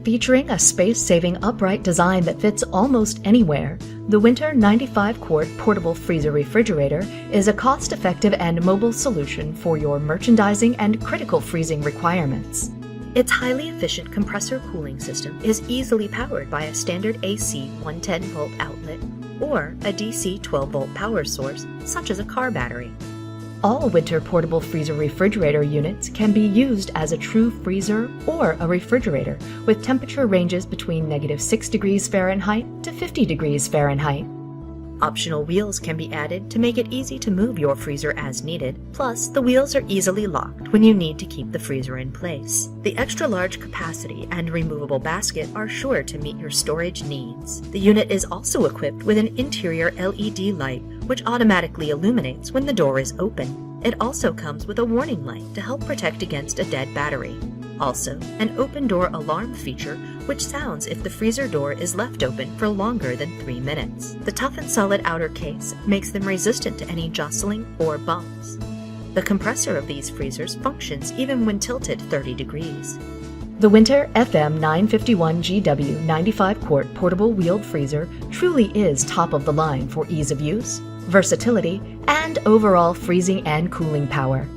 Featuring a space-saving upright design that fits almost anywhere, the Whynter 95-quart portable freezer refrigerator is a cost-effective and mobile solution for your merchandising and critical freezing requirements. Its highly efficient compressor cooling system is easily powered by a standard AC 110-volt outlet or a DC 12-volt power source, such as a car battery. All Whynter portable freezer refrigerator units can be used as a true freezer or a refrigerator with temperature ranges between -6 degrees Fahrenheit to 50 degrees Fahrenheit. Optional wheels can be added to make it easy to move your freezer as needed, plus the wheels are easily locked when you need to keep the freezer in place. The extra large capacity and removable basket are sure to meet your storage needs. The unit is also equipped with an interior LED light which automatically illuminates when the door is open. It also comes with a warning light to help protect against a dead battery. Also, an open door alarm feature which sounds if the freezer door is left open for longer than 3 minutes. The tough and solid outer case makes them resistant to any jostling or bumps. The compressor of these freezers functions even when tilted 30 degrees. The Whynter FM-951GW 95-quart portable wheeled freezer truly is top of the line for ease of use, versatility, and overall freezing and cooling power.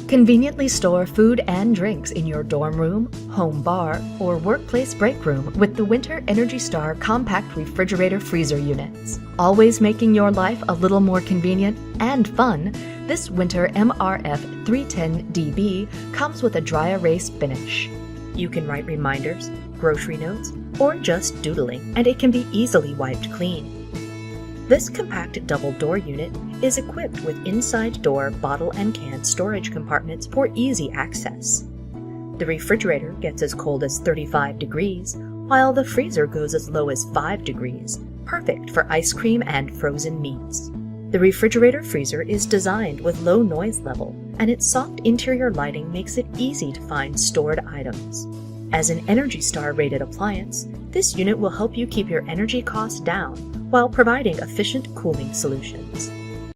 Conveniently store food and drinks in your dorm room, home bar, or workplace break room with the Whynter Energy Star compact refrigerator freezer units. Always making your life a little more convenient and fun, this Whiner MRF-310DB comes with a dry erase finish. You can write reminders, grocery notes, or just doodling, and it can be easily wiped clean. This compact double-door unit is equipped with inside door bottle and can storage compartments for easy access. The refrigerator gets as cold as 35 degrees, while the freezer goes as low as 5 degrees, perfect for ice cream and frozen meats. The refrigerator freezer is designed with low noise level, and its soft interior lighting makes it easy to find stored items. As an Energy Star rated appliance, this unit will help you keep your energy costs down while providing efficient cooling solutions.